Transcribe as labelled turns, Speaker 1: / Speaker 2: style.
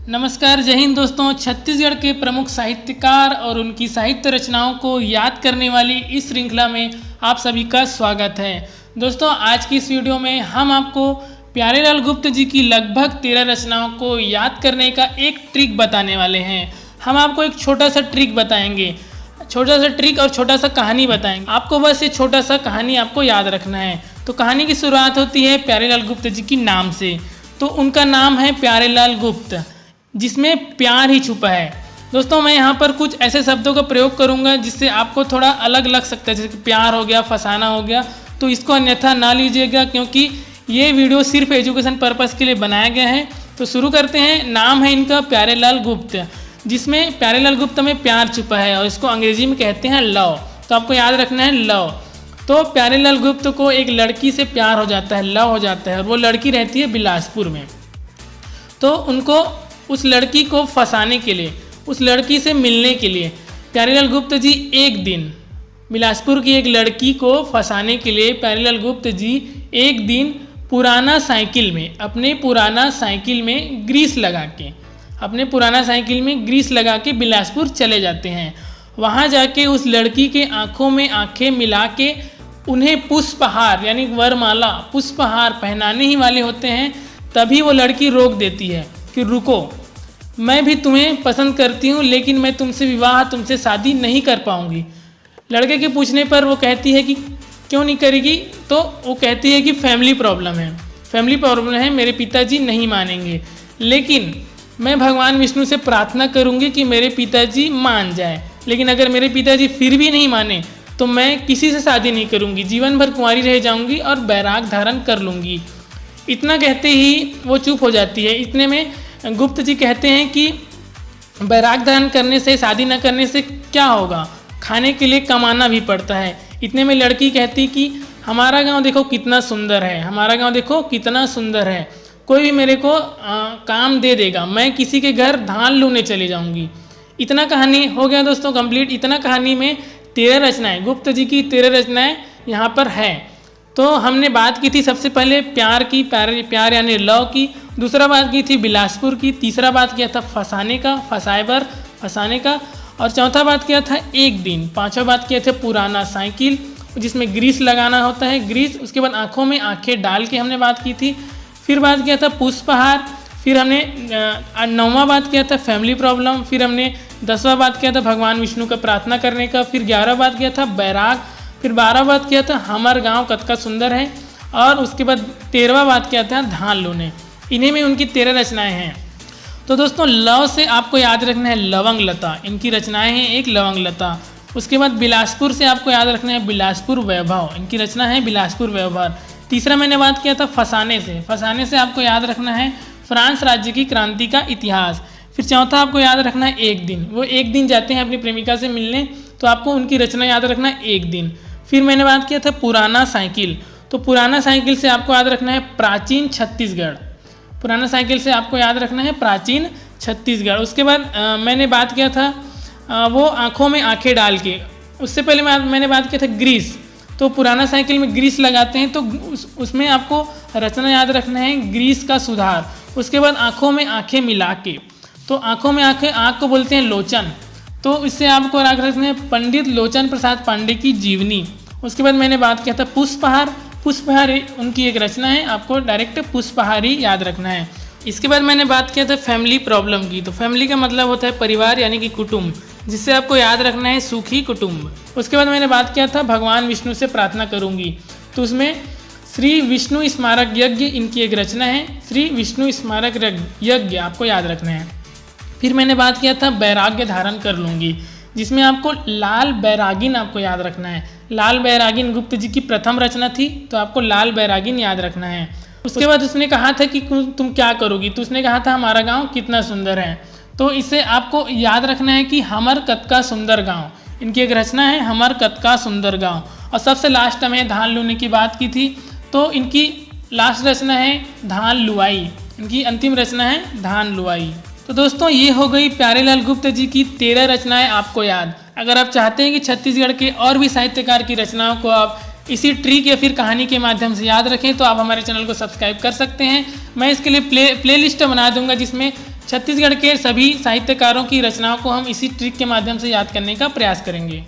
Speaker 1: नमस्कार, जय हिंद दोस्तों। छत्तीसगढ़ के प्रमुख साहित्यकार और उनकी साहित्य रचनाओं को याद करने वाली इस श्रृंखला में आप सभी का स्वागत है। दोस्तों, आज की इस वीडियो में हम आपको प्यारेलाल गुप्त जी की लगभग 13 रचनाओं को याद करने का एक ट्रिक बताने वाले हैं। हम आपको एक छोटा सा ट्रिक बताएंगे, छोटा सा ट्रिक और छोटा सा कहानी बताएंगे। आपको बस ये छोटा सा कहानी आपको याद रखना है। तो कहानी की शुरुआत होती है प्यारेलाल गुप्त जी की नाम से। तो उनका नाम है प्यारेलाल गुप्त, जिसमें प्यार ही छुपा है। दोस्तों, मैं यहाँ पर कुछ ऐसे शब्दों का प्रयोग करूँगा जिससे आपको थोड़ा अलग लग सकता है, जैसे कि प्यार हो गया, फसाना हो गया। तो इसको अन्यथा ना लीजिएगा, क्योंकि ये वीडियो सिर्फ एजुकेशन पर्पस के लिए बनाया गया है। तो शुरू करते हैं। नाम है इनका प्यारेलाल गुप्त, जिसमें प्यारेलाल गुप्त में प्यार छुपा है और इसको अंग्रेजी में कहते हैं लव। तो आपको याद रखना है लव। तो प्यारेलाल गुप्त को एक लड़की से प्यार हो जाता है, लव हो जाता है, और वो लड़की रहती है बिलासपुर में। तो उनको उस लड़की को फंसाने के लिए, उस लड़की से मिलने के लिए प्यारेलाल गुप्त जी एक दिन, बिलासपुर की एक लड़की को फंसाने के लिए प्यारेलाल गुप्त जी एक दिन पुराना साइकिल में, अपने पुराना साइकिल में ग्रीस लगा के बिलासपुर चले जाते हैं। वहाँ जाके उस लड़की के आँखों में आँखें मिला के उन्हें पुष्पहार यानी वरमाला, पुष्पहार पहनाने ही वाले होते हैं। तभी वो लड़की रोक देती है कि रुको, मैं भी तुम्हें पसंद करती हूँ, लेकिन मैं तुमसे विवाह, तुमसे शादी नहीं कर पाऊँगी। लड़के के पूछने पर वो कहती है कि क्यों नहीं करेगी। तो वो कहती है कि फैमिली प्रॉब्लम है, मेरे पिताजी नहीं मानेंगे, लेकिन मैं भगवान विष्णु से प्रार्थना करूँगी कि मेरे पिताजी मान जाए। लेकिन अगर मेरे पिताजी फिर भी नहीं माने तो मैं किसी से शादी नहीं करूँगी, जीवन भर कुंवारी रह जाऊँगी और बैराग धारण कर लूँगी। इतना कहते ही वो चुप हो जाती है। इतने में गुप्त जी कहते हैं कि बैराग धारण करने से, शादी न करने से क्या होगा, खाने के लिए कमाना भी पड़ता है। इतने में लड़की कहती कि हमारा गांव देखो कितना सुंदर है, कोई भी मेरे को काम दे देगा, मैं किसी के घर धान लूने चले जाऊंगी। इतना कहानी हो गया दोस्तों कंप्लीट। इतना कहानी में 13 रचनाएं, गुप्त जी की 13 रचनाएं यहाँ पर है। तो हमने बात की थी सबसे पहले प्यार की, प्यार यानी लव की। दूसरा बात की थी बिलासपुर की। तीसरा बात किया था फंसाने का। और चौथा बात किया था एक दिन। पांचवा बात किया था पुराना साइकिल, जिसमें ग्रीस लगाना होता है, ग्रीस। उसके बाद आँखों में आँखें डाल के हमने बात की थी। फिर बात किया था पुष्पहार। फिर हमने 9वां बात किया था फैमिली प्रॉब्लम। फिर हमने 10वां बात किया था भगवान विष्णु का प्रार्थना करने का। फिर 11वां बात किया था बैराग। फिर 12वां बात किया था हमार गांव कतका सुंदर है। और उसके बाद 13वां बात किया था धान लूने। इन्हीं में उनकी 13 रचनाएं हैं। तो दोस्तों, लव से आपको याद रखना है लवंग लता, इनकी रचनाएं हैं एक लवंग लता। उसके बाद बिलासपुर से आपको याद रखना है बिलासपुर वैभव, इनकी रचना है बिलासपुर वैभव। तीसरा मैंने बात किया था फंसाने से आपको याद रखना है फ्रांस राज्य की क्रांति का इतिहास। फिर चौथा आपको याद रखना है एक दिन। वो एक दिन जाते हैं अपनी प्रेमिका से मिलने, तो आपको उनकी रचना याद रखना है एक दिन। फिर मैंने बात किया था पुराना साइकिल। तो पुराना साइकिल से आपको याद रखना है प्राचीन छत्तीसगढ़। उसके बाद मैंने बात किया था वो आँखों में आँखें डाल के। उससे पहले मैंने बात किया था ग्रीस। तो पुराना साइकिल में ग्रीस लगाते हैं, तो उसमें आपको रचना याद रखना है ग्रीस का सुधार। उसके बाद आँखों में आँखें मिला के, तो आँखों में आँख को बोलते हैं लोचन। तो इससे आपको याद रखना है पंडित लोचन प्रसाद पांडे की जीवनी। उसके बाद मैंने बात किया था पुष्पहार उनकी एक रचना है, आपको डायरेक्ट पुष्पहार ही याद रखना है। इसके बाद मैंने बात किया था फैमिली प्रॉब्लम की। तो फैमिली का मतलब होता है परिवार यानी कि कुटुंब, जिससे आपको याद रखना है सुखी कुटुंब। उसके बाद मैंने बात किया था भगवान विष्णु से प्रार्थना करूंगी। तो उसमें श्री विष्णु स्मारक यज्ञ इनकी एक रचना है, श्री विष्णु स्मारक यज्ञ आपको याद रखना है। फिर मैंने बात किया था वैराग्य धारण कर लूँगी, जिसमें आपको लाल बैरागिन आपको याद रखना है। लाल बैरागिन गुप्त जी की प्रथम रचना थी, तो आपको लाल बैरागिन याद रखना है। उसके बाद उसने कहा था कि तुम क्या करोगी, तो उसने कहा था हमारा गांव कितना सुंदर है। तो इससे आपको याद रखना है कि हमर कतका सुंदर गांव, इनकी एक रचना है हमर कतका सुंदर गांव। और सबसे लास्ट में धान लूने की बात की थी, तो इनकी लास्ट रचना है धान लुआई, इनकी अंतिम रचना है धान लुआई। तो दोस्तों, ये हो गई प्यारेलाल गुप्त जी की 13 रचनाएं आपको याद। अगर आप चाहते हैं कि छत्तीसगढ़ के और भी साहित्यकार की रचनाओं को आप इसी ट्रिक या फिर कहानी के माध्यम से याद रखें, तो आप हमारे चैनल को सब्सक्राइब कर सकते हैं। मैं इसके लिए प्ले लिस्ट बना दूंगा, जिसमें छत्तीसगढ़ के सभी साहित्यकारों की रचनाओं को हम इसी ट्रिक के माध्यम से याद करने का प्रयास करेंगे।